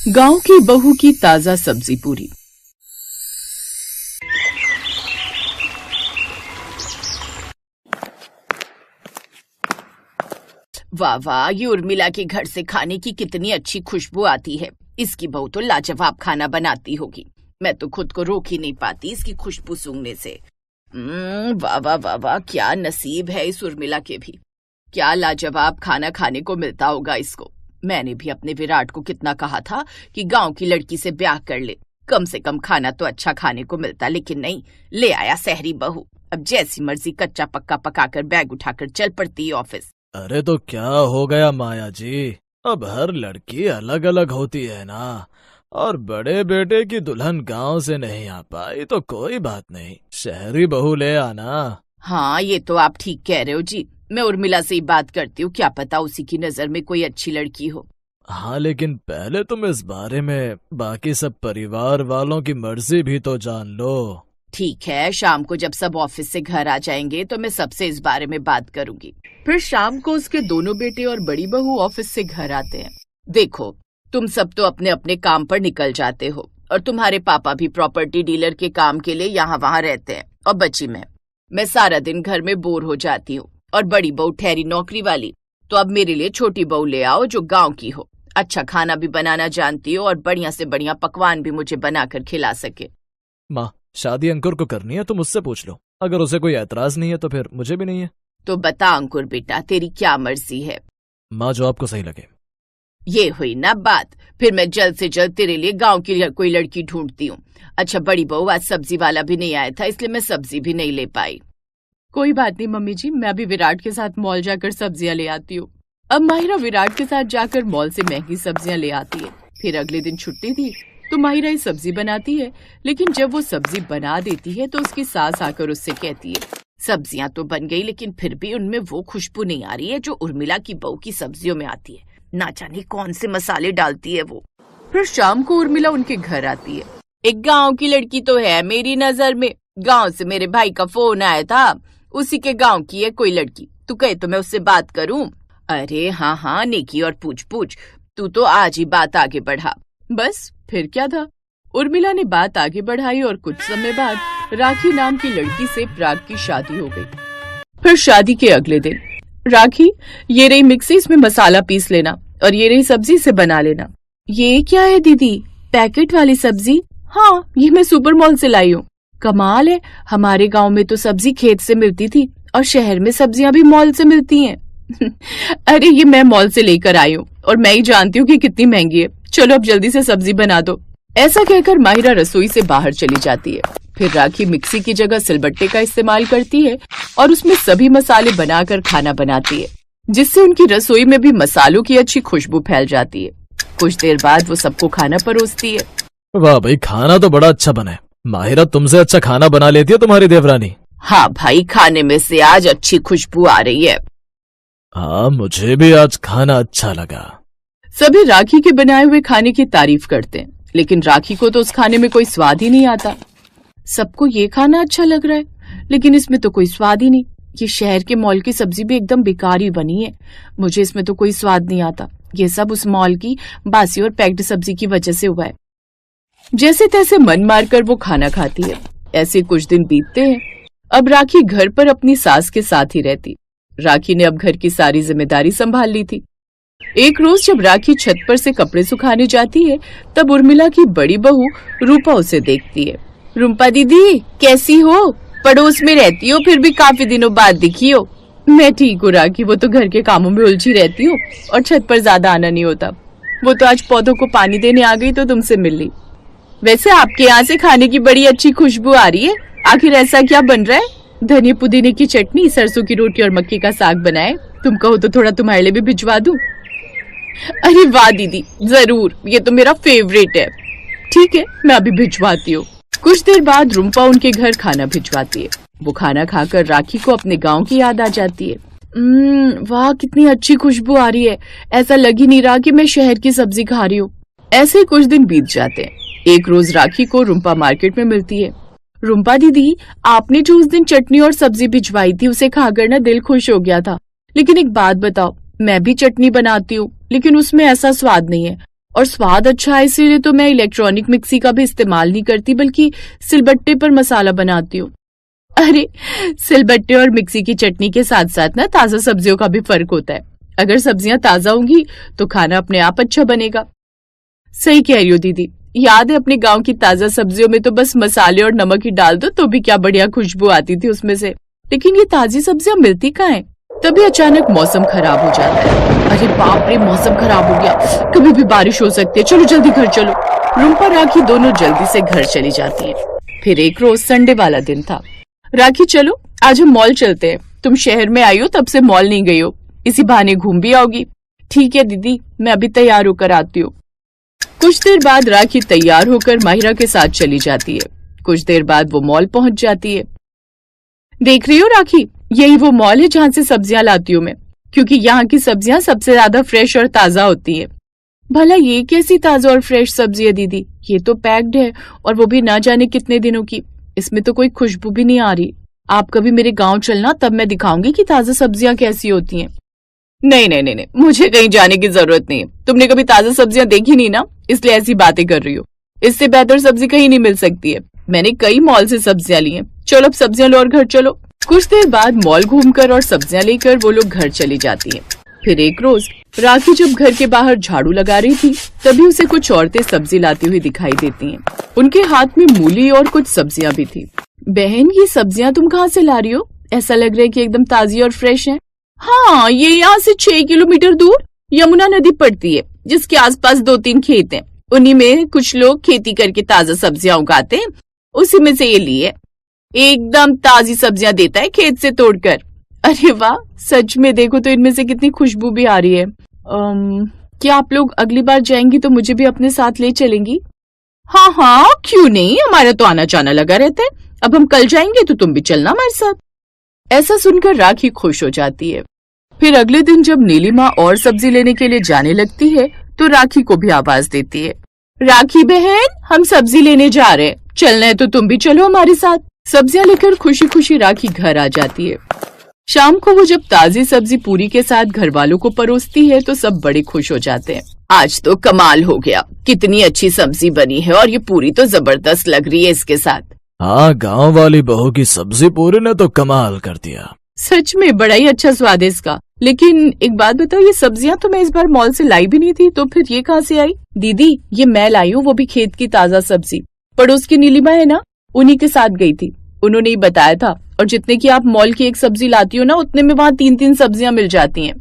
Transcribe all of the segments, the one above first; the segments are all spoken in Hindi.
गांव की बहू की ताजा सब्जी पूरी। वाह वाह, ये उर्मिला के घर से खाने की कितनी अच्छी खुशबू आती है। इसकी बहू तो लाजवाब खाना बनाती होगी। मैं तो खुद को रोक ही नहीं पाती इसकी खुशबू सूंघने से। वाह वाह वाह वाह, क्या नसीब है इस उर्मिला के भी। क्या लाजवाब खाना खाने को मिलता होगा इसको। मैंने भी अपने विराट को कितना कहा था कि गांव की लड़की से ब्याह कर ले, कम से कम खाना तो अच्छा खाने को मिलता, लेकिन नहीं, ले आया सहरी बहू। अब जैसी मर्जी कच्चा पक्का पकाकर बैग उठाकर चल पड़ती है ऑफिस। अरे तो क्या हो गया माया जी, अब हर लड़की अलग अलग होती है ना, और बड़े बेटे की दुल्हन गांव से नहीं आ पाई तो कोई बात नहीं, शहरी बहू ले आना। हाँ, ये तो आप ठीक कह रहे हो जी। मैं उर्मिला से ही बात करती हूँ, क्या पता उसी की नजर में कोई अच्छी लड़की हो। हाँ, लेकिन पहले तुम इस बारे में बाकी सब परिवार वालों की मर्जी भी तो जान लो। ठीक है, शाम को जब सब ऑफिस से घर आ जाएंगे तो मैं सबसे इस बारे में बात करूंगी। फिर शाम को उसके दोनों बेटे और बड़ी बहू ऑफिस से घर आते हैं। देखो, तुम सब तो अपने अपने काम पर निकल जाते हो, और तुम्हारे पापा भी प्रॉपर्टी डीलर के काम के लिए यहाँ वहाँ रहते हैं, और बची मैं सारा दिन घर में बोर हो जाती हूँ, और बड़ी बहू ठहरी नौकरी वाली। तो अब मेरे लिए छोटी बहू ले आओ जो गांव की हो, अच्छा खाना भी बनाना जानती हो, और बढ़िया से बढ़िया पकवान भी मुझे बनाकर खिला सके। माँ, शादी अंकुर को करनी है तो मुझसे पूछ लो, अगर उसे कोई एतराज नहीं है तो फिर मुझे भी नहीं है। तो बता अंकुर बेटा, तेरी क्या मर्जी है। माँ, जो आपको सही लगे। ये हुई ना बात, फिर मैं जल्द से जल्द तेरे लिए गांव की कोई लड़की ढूंढती हूँ। अच्छा बड़ी बहू, आज सब्जी वाला भी नहीं आया था, इसलिए मैं सब्जी भी नहीं ले पाई। कोई बात नहीं मम्मी जी, मैं अभी विराट के साथ मॉल जाकर सब्जियां ले आती हूँ। अब माहिरा विराट के साथ जाकर मॉल से महंगी सब्जियां ले आती है। फिर अगले दिन छुट्टी थी तो माहिरा ही सब्जी बनाती है, लेकिन जब वो सब्जी बना देती है तो उसकी सास आकर उससे कहती है, सब्जियां तो बन गई लेकिन फिर भी उनमें वो खुशबू नहीं आ रही है जो उर्मिला की बहू की सब्जियों में आती है। ना जाने कौन से मसाले डालती है वो। फिर शाम को उर्मिला उनके घर आती है। एक गांव की लड़की तो है मेरी नजर में, गांव से मेरे भाई का फोन आया था, उसी के गांव की है कोई लड़की, तू कहे तो मैं उससे बात करूं। अरे हाँ हाँ, नेकी और पूछ पूछ, तू तो आज ही बात आगे बढ़ा। बस फिर क्या था, उर्मिला ने बात आगे बढ़ाई और कुछ समय बाद राखी नाम की लड़की से प्राग की शादी हो गई। फिर शादी के अगले दिन, राखी ये रही मिक्सी, इसमें मसाला पीस लेना, और ये रही सब्जी से बना लेना। ये क्या है दीदी, पैकेट वाली सब्जी? हाँ, ये मैं सुपर मॉल से लाई हूँ। कमाल है, हमारे गांव में तो सब्जी खेत से मिलती थी और शहर में सब्जियां भी मॉल से मिलती हैं। अरे ये मैं मॉल से लेकर आई हूँ और मैं ही जानती हूँ कि कितनी महंगी है, चलो अब जल्दी से सब्जी बना दो। ऐसा कहकर माहिरा रसोई से बाहर चली जाती है। फिर राखी मिक्सी की जगह सिलबट्टे का इस्तेमाल करती है और उसमें सभी मसाले बनाकर खाना बनाती है, जिससे उनकी रसोई में भी मसालों की अच्छी खुशबू फैल जाती है। कुछ देर बाद वो सबको खाना परोसती है। वाह भाई, खाना तो बड़ा अच्छा बना है। माहिरा तुमसे अच्छा खाना बना लेती है तुम्हारी देवरानी। हाँ भाई, खाने में से आज अच्छी खुशबू आ रही है। हाँ, मुझे भी आज खाना अच्छा लगा। सभी राखी के बनाए हुए खाने की तारीफ करते हैं, लेकिन राखी को तो उस खाने में कोई स्वाद ही नहीं आता। सबको ये खाना अच्छा लग रहा है, लेकिन इसमें तो कोई स्वाद ही नहीं। ये शहर के मॉल की सब्जी भी एकदम बेकार ही बनी है, मुझे इसमें तो कोई स्वाद नहीं आता। ये सब उस मॉल की बासी और पैक्ड सब्जी की वजह से हुआ है। जैसे तैसे मन मारकर वो खाना खाती है। ऐसे कुछ दिन बीतते हैं। अब राखी घर पर अपनी सास के साथ ही रहती। राखी ने अब घर की सारी जिम्मेदारी संभाल ली थी। एक रोज जब राखी छत पर से कपड़े सुखाने जाती है, तब उर्मिला की बड़ी बहू रूपा उसे देखती है। रूपा दीदी कैसी हो, पड़ोस में रहती हो फिर भी काफी दिनों बाद दिखी हो। मैं ठीक हूँ राखी, वो तो घर के कामों में उलझी रहती हूँ और छत पर ज्यादा आना नहीं होता। वो तो आज पौधों को पानी देने आ गई तो तुमसे मिल ली। वैसे आपके यहाँ से खाने की बड़ी अच्छी खुशबू आ रही है, आखिर ऐसा क्या बन रहा है? धनिया पुदीने की चटनी, सरसों की रोटी और मक्के का साग बनाए, तुम कहो तो थोड़ा तुम्हारे लिए भी भिजवा दूं। अरे वाह दीदी, जरूर, ये तो मेरा फेवरेट है। ठीक है, मैं अभी भिजवाती हूँ। कुछ देर बाद रूपा उनके घर खाना भिजवाती है। वो खाना खाकर राखी को अपने गांव की याद आ जाती है। वाह कितनी अच्छी खुशबू आ रही है, ऐसा लग ही नहीं रहा कि मैं शहर की सब्जी खा रही हूँ। ऐसे कुछ दिन बीत जाते हैं। एक रोज राखी को रूपा मार्केट में मिलती है। रूपा दीदी, आपने जो उस दिन चटनी और सब्जी भिजवाई थी उसे खाकर ना दिल खुश हो गया था, लेकिन एक बात बताओ, मैं भी चटनी बनाती हूँ लेकिन उसमें ऐसा स्वाद नहीं है और स्वाद अच्छा है इसीलिए तो मैं इलेक्ट्रॉनिक मिक्सी का भी इस्तेमाल नहीं करती, बल्कि सिलबट्टे पर मसाला बनाती हूँ। अरे, सिलबट्टे और मिक्सी की चटनी के साथ साथ ना ताजा सब्जियों का भी फर्क होता है। अगर सब्जियां ताजा होंगी तो खाना अपने आप अच्छा बनेगा। सही कह रही हो दीदी, याद है अपने गांव की ताजा सब्जियों में तो बस मसाले और नमक ही डाल दो तो भी क्या बढ़िया खुशबू आती थी उसमें से। लेकिन ये ताजी सब्जियां मिलती कहाँ हैं? तभी अचानक मौसम खराब हो जाता है। अरे बाप रे, मौसम खराब हो गया, कभी भी बारिश हो सकती है, चलो जल्दी घर चलो। रुम्पा राखी दोनों जल्दी से घर चली जाती है। फिर एक रोज संडे वाला दिन था। राखी चलो आज हम मॉल चलते हैं, तुम शहर में आई हो तब से मॉल नहीं गई हो, इसी बहाने घूम भी आओगी। ठीक है दीदी, मैं अभी तैयार होकर आती हूँ। कुछ देर बाद राखी तैयार होकर माहिरा के साथ चली जाती है। कुछ देर बाद वो मॉल पहुंच जाती है। देख रही हो राखी, यही वो मॉल है जहाँ से सब्जियां लाती हूँ मैं, क्योंकि यहाँ की सब्जियां सबसे ज्यादा फ्रेश और ताजा होती हैं। भला ये कैसी ताजा और फ्रेश सब्जी है दीदी? ये तो पैक्ड है और वो भी ना जाने कितने दिनों की, इसमें तो कोई खुशबू भी नहीं आ रही। आप कभी मेरे गांव चलना, तब मैं दिखाऊंगी कि ताजा सब्जियां कैसी होती हैं। नहीं नहीं नहीं नहीं, मुझे कहीं जाने की जरूरत नहीं है। तुमने कभी ताजा सब्जियां देखी नहीं ना, इसलिए ऐसी बातें कर रही हो। इससे बेहतर सब्जी कहीं नहीं मिल सकती है। मैंने कई मॉल से सब्जियां ली हैं। चलो अब सब्जियां लो और घर चलो। कुछ देर बाद मॉल घूमकर और सब्जियां लेकर वो लोग घर चली जाती हैं। फिर एक रोज राखी जब घर के बाहर झाड़ू लगा रही थी, तभी उसे कुछ औरतें सब्जी लाती हुई दिखाई देती हैं। उनके हाथ में मूली और कुछ सब्जियां भी थी। बहन, ये सब्जियां तुम कहाँ से ला रही हो? ऐसा लग रहा है कि एकदम ताजी और फ्रेश हैं। हाँ, ये यहाँ से 6 किलोमीटर दूर यमुना नदी पड़ती है, जिसके आसपास 2-3 खेत हैं। उन्हीं में कुछ लोग खेती करके ताजा सब्जियां उगाते हैं, उसी में से ये ली है। एकदम ताजी सब्जियां देता है खेत से तोड़कर। अरे वाह, सच में देखो तो इनमें से कितनी खुशबू भी आ रही है। क्या आप लोग अगली बार जाएंगी तो मुझे भी अपने साथ ले चलेंगी? हाँ हाँ, क्यों नहीं, हमारा तो आना जाना लगा रहता है। अब हम कल जाएंगे तो तुम भी चलना हमारे साथ। ऐसा सुनकर राखी खुश हो जाती है। फिर अगले दिन जब नीलिमा और सब्जी लेने के लिए जाने लगती है तो राखी को भी आवाज देती है, राखी बहन, हम सब्जी लेने जा रहे हैं, चलना है तो तुम भी चलो हमारे साथ। सब्जियां लेकर खुशी खुशी राखी घर आ जाती है। शाम को वो जब ताजी सब्जी पूरी के साथ घर वालों को परोसती है तो सब बड़े खुश हो जाते हैं। आज तो कमाल हो गया, कितनी अच्छी सब्जी बनी है और ये पूरी तो जबरदस्त लग रही है इसके साथ। हाँ, गांव वाली बहू की सब्जी पूरी ने तो कमाल कर दिया। सच में बड़ा ही अच्छा स्वाद है इसका। लेकिन एक बात बताओ, ये सब्जियां तो मैं इस बार मॉल से लाई भी नहीं थी, तो फिर ये कहाँ से आई? दीदी, ये मैं लाई हूँ, वो भी खेत की ताजा सब्जी। पड़ोस की नीलिमा है ना, उन्हीं के साथ गई थी, उन्होंने ही बताया था। और जितने की आप मॉल की एक सब्जी लाती हो ना, उतने में वहाँ 3-3 सब्जियां मिल जाती हैं।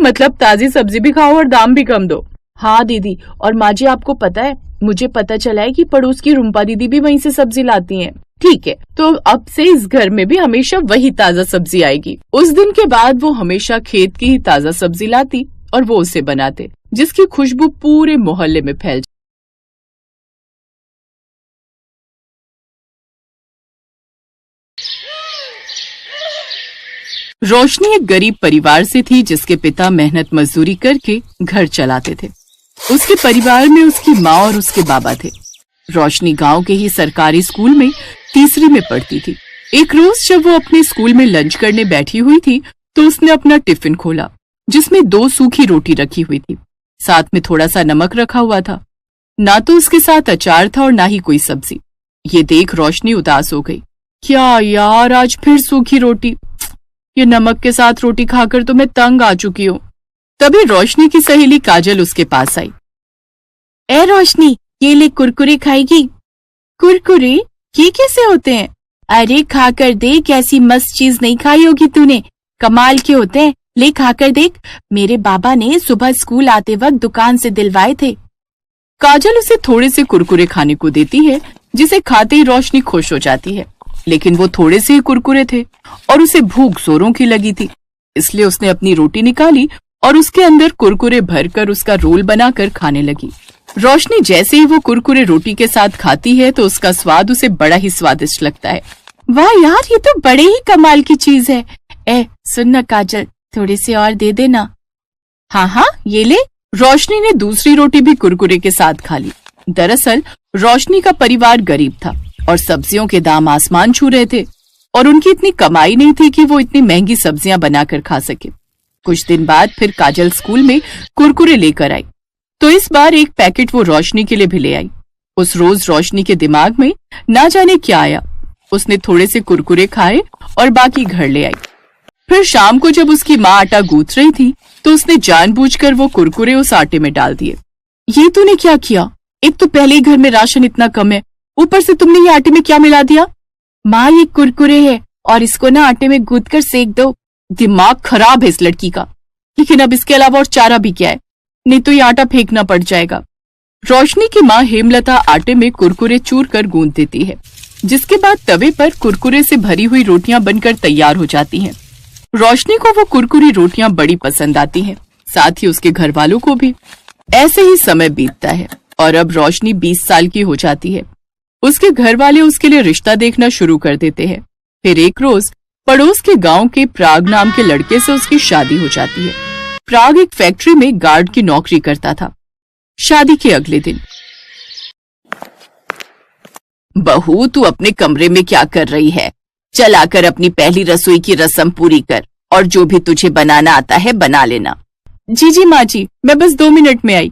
मतलब ताजी सब्जी भी खाओ और दाम भी कम दो। हाँ दीदी, और माँ जी आपको पता है, मुझे पता चला है कि पड़ोस की रुम्पा दीदी भी वहीं से सब्जी लाती हैं। ठीक है, तो अब से इस घर में भी हमेशा वही ताजा सब्जी आएगी। उस दिन के बाद वो हमेशा खेत की ही ताजा सब्जी लाती और वो उसे बनाते, जिसकी खुशबू पूरे मोहल्ले में फैल। रोशनी एक गरीब परिवार से थी, जिसके पिता मेहनत मजदूरी करके घर चलाते थे। उसके परिवार में उसकी माँ और उसके बाबा थे। रोशनी गांव के ही सरकारी स्कूल में तीसरी में पढ़ती थी। एक रोज जब वो अपने स्कूल में लंच करने बैठी हुई थी तो उसने अपना टिफिन खोला, जिसमें 2 सूखी रोटी रखी हुई थी, साथ में थोड़ा सा नमक रखा हुआ था। ना तो उसके साथ अचार था और ना ही कोई सब्जी। ये देख रोशनी उदास हो गई। क्या यार, आज फिर सूखी रोटी। ये नमक के साथ रोटी खाकर तो मैं तंग आ चुकी हूँ। तभी रोशनी की सहेली काजल उसके पास आई। ए रोशनी, ये ले कुरकुरे खाएगी? कुरकुरे? ये कैसे होते हैं? अरे खाकर देख, ऐसी मस्त चीज नहीं खाई होगी तूने, कमाल के होते हैं, ले खाकर देख, मेरे बाबा ने सुबह स्कूल आते वक्त दुकान से दिलवाए थे। काजल उसे थोड़े से कुरकुरे खाने को देती है, जिसे खाते ही रोशनी खुश हो जाती है। लेकिन वो थोड़े से ही कुरकुरे थे और उसे भूख जोरों की लगी थी, इसलिए उसने अपनी रोटी निकाली और उसके अंदर कुरकुरे भरकर उसका रोल बनाकर खाने लगी। रोशनी जैसे ही वो कुरकुरे रोटी के साथ खाती है तो उसका स्वाद उसे बड़ा ही स्वादिष्ट लगता है। वाह यार, ये तो बड़े ही कमाल की चीज है। सुन ना काजल, थोड़ी सी और दे देना। हाँ हाँ, ये ले। रोशनी ने दूसरी रोटी भी कुरकुरे के साथ खा ली। दरअसल रोशनी का परिवार गरीब था और सब्जियों के दाम आसमान छू रहे थे और उनकी इतनी कमाई नहीं थी कि वो इतनी महंगी सब्जियां बनाकर खा सके। कुछ दिन बाद फिर काजल स्कूल में कुरकुरे लेकर आई। तो इस बार एक पैकेट वो रोशनी के लिए भी ले आई। उस रोज रोशनी के दिमाग में ना जाने क्या आया। उसने थोड़े से कुरकुरे खाए और बाकी घर ले आई। फिर शाम को जब उसकी माँ आटा गूंथ रही थी तो उसने जानबूझकर वो कुरकुरे उस आटे में डाल दिए। ये तूने क्या किया? एक तो पहले ही घर में राशन इतना कम है, ऊपर से तुमने ये आटे में क्या मिला दिया? माँ, ये कुरकुरे है और इसको ना आटे में गूंथ कर सेक दो। दिमाग खराब है इस लड़की का। लेकिन अब इसके अलावा और चारा भी क्या है? नहीं तो ये आटा फेंकना पड़ जाएगा। रोशनी की माँ हेमलता आटे में कुरकुरे चूर कर गूंथ देती है, जिसके बाद तवे पर कुरकुरे से भरी हुई रोटियां बनकर तैयार हो जाती हैं। रोशनी को वो कुरकुरी रोटियां बड़ी पसंद आती हैं, साथ ही उसके घर वालों को भी। ऐसे ही समय बीतता है और अब रोशनी 20 साल की हो जाती है। उसके घर वाले उसके लिए रिश्ता देखना शुरू कर देते हैं। फिर एक रोज पड़ोस के गांव के प्राग नाम के लड़के से उसकी शादी हो जाती है। प्राग एक फैक्ट्री में गार्ड की नौकरी करता था। शादी के अगले दिन, बहू, तू अपने कमरे में क्या कर रही है? चल आकर अपनी पहली रसोई की रस्म पूरी कर और जो भी तुझे बनाना आता है बना लेना। जी माँ जी, मैं बस 2 मिनट में आई।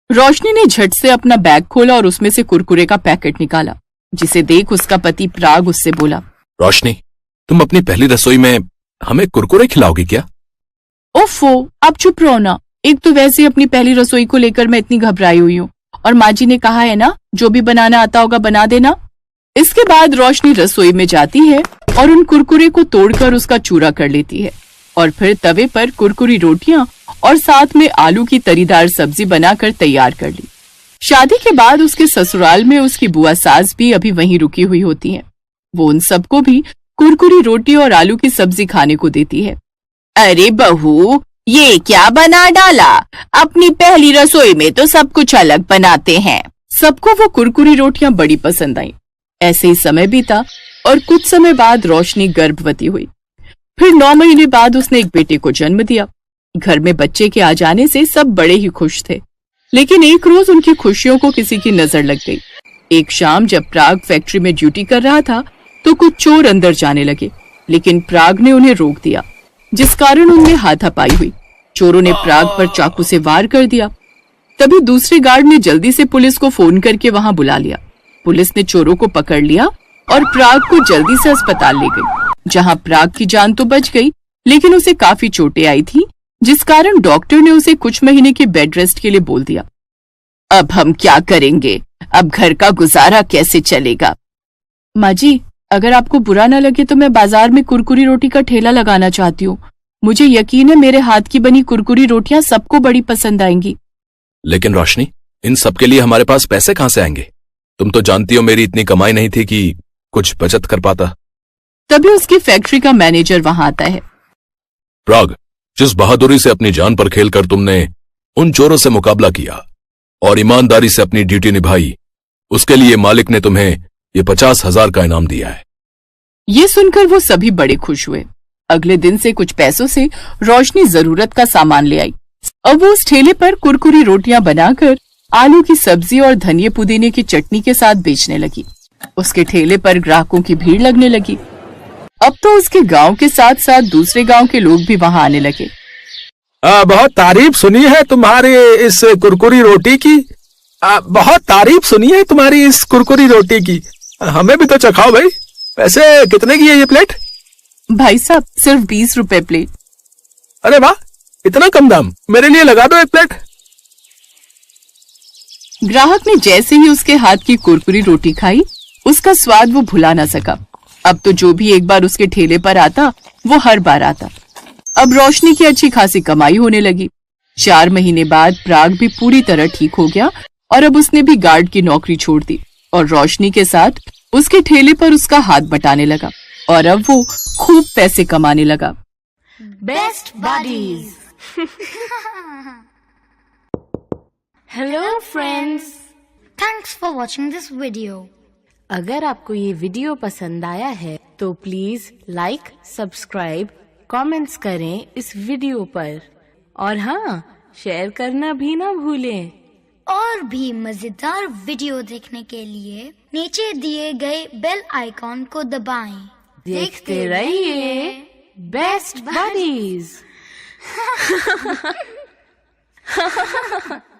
रोशनी ने झट से अपना बैग खोला और उसमें से कुरकुरे का पैकेट निकाला, जिसे देख उसका पति प्राग उससे बोला, रोशनी, तुम अपनी पहली रसोई में हमें कुरकुरे खिलाओगी क्या? ओफो, आप चुप रहो ना। एक तो वैसे अपनी पहली रसोई को लेकर मैं इतनी घबराई हुई हूँ और माँ जी ने कहा है ना, जो भी बनाना आता होगा बना देना। इसके बाद रोशनी रसोई में जाती है और उन कुरकुरे को तोड़कर उसका चूरा कर लेती है और फिर तवे पर कुरकुरी रोटियां और साथ में आलू की तरीदार सब्जी बनाकर तैयार कर ली। शादी के बाद उसके ससुराल में उसकी बुआ सास भी अभी वहीं रुकी हुई होती हैं। वो उन सबको भी कुरकुरी रोटी और आलू की सब्जी खाने को देती है। अरे बहू, ये क्या बना डाला? अपनी पहली रसोई में तो सब कुछ अलग बनाते हैं। सबको वो कुरकुरी रोटियां बड़ी पसंद आई। ऐसे ही समय बीता और कुछ समय बाद रोशनी गर्भवती हुई। फिर 9 महीने बाद उसने एक बेटे को जन्म दिया। घर में बच्चे के आ जाने से सब बड़े ही खुश थे, लेकिन एक रोज उनकी खुशियों को किसी की नजर लग गई। एक शाम जब प्राग फैक्ट्री में ड्यूटी कर रहा था तो कुछ चोर अंदर जाने लगे, लेकिन प्राग ने उन्हें रोक दिया, जिस कारण उनमें हाथापाई हुई। चोरों ने प्राग पर चाकू से वार कर दिया। तभी दूसरे गार्ड ने जल्दी से पुलिस को फोन करके वहां बुला लिया। पुलिस ने चोरों को पकड़ लिया और प्राग को जल्दी से अस्पताल ले गई, जहां प्राग की जान तो बच गई, लेकिन उसे काफी चोटें आई थी, जिस कारण डॉक्टर ने उसे कुछ महीने की बेड रेस्ट के लिए बोल दिया। अब हम क्या करेंगे? अब घर का गुजारा कैसे चलेगा? माँ जी, अगर आपको बुरा न लगे तो मैं बाजार में कुरकुरी रोटी का ठेला लगाना चाहती हूँ। मुझे यकीन है मेरे हाथ की बनी कुरकुरी रोटियां सबको बड़ी पसंद आएंगी। लेकिन रोशनी, इन सब के लिए हमारे पास पैसे कहाँ से आएंगे? तुम तो जानती हो मेरी इतनी कमाई नहीं थी कि कुछ बचत कर पाता। तभी उसकी फैक्ट्री का मैनेजर वहां आता है। प्राग, जिस बहादुरी से अपनी जान पर खेलकर तुमने उन चोरों से मुकाबला किया और ईमानदारी से अपनी ड्यूटी निभाई, उसके लिए मालिक ने तुम्हें ये 50,000 का इनाम दिया है। ये सुनकर वो सभी बड़े खुश हुए। अगले दिन से कुछ पैसों से रोशनी जरूरत का सामान ले आई। अब वो उस ठेले पर कुरकुरी रोटियां बनाकर आलू की सब्जी और धनिया पुदीने की चटनी के साथ बेचने लगी। उसके ठेले पर ग्राहकों की भीड़ लगने लगी। अब तो उसके गांव के साथ साथ दूसरे गांव के लोग भी वहां आने लगे। बहुत तारीफ सुनी है तुम्हारी इस कुरकुरी रोटी की। बहुत तारीफ सुनी है तुम्हारी इस कुरकुरी रोटी की। हमें भी तो चखाओ भाई। वैसे कितने की है ये प्लेट? भाई साहब, सिर्फ 20 रुपए प्लेट। अरे वाह, इतना कम दाम। मेरे लिए लगा दो एक प्लेट। ग्राहक ने जैसे ही उसके हाथ की कुरकुरी रोटी खाई, उसका स्वाद वो भुला ना सका। अब तो जो भी एक बार उसके ठेले पर आता, वो हर बार आता। अब रोशनी की अच्छी खासी कमाई होने लगी। 4 महीने बाद प्राग भी पूरी तरह ठीक हो गया और अब उसने भी गार्ड की नौकरी छोड़ दी और रोशनी के साथ उसके ठेले पर उसका हाथ बटाने लगा और अब वो खूब पैसे कमाने लगा। Best buddies. Hello friends, thanks for watching this video. अगर आपको ये वीडियो पसंद आया है तो प्लीज लाइक, सब्सक्राइब, कमेंट्स करें इस वीडियो पर और हाँ, शेयर करना भी ना भूलें। और भी मजेदार वीडियो देखने के लिए नीचे दिए गए बेल आइकॉन को दबाएं। देखते रहिए बेस्ट बडीज। है।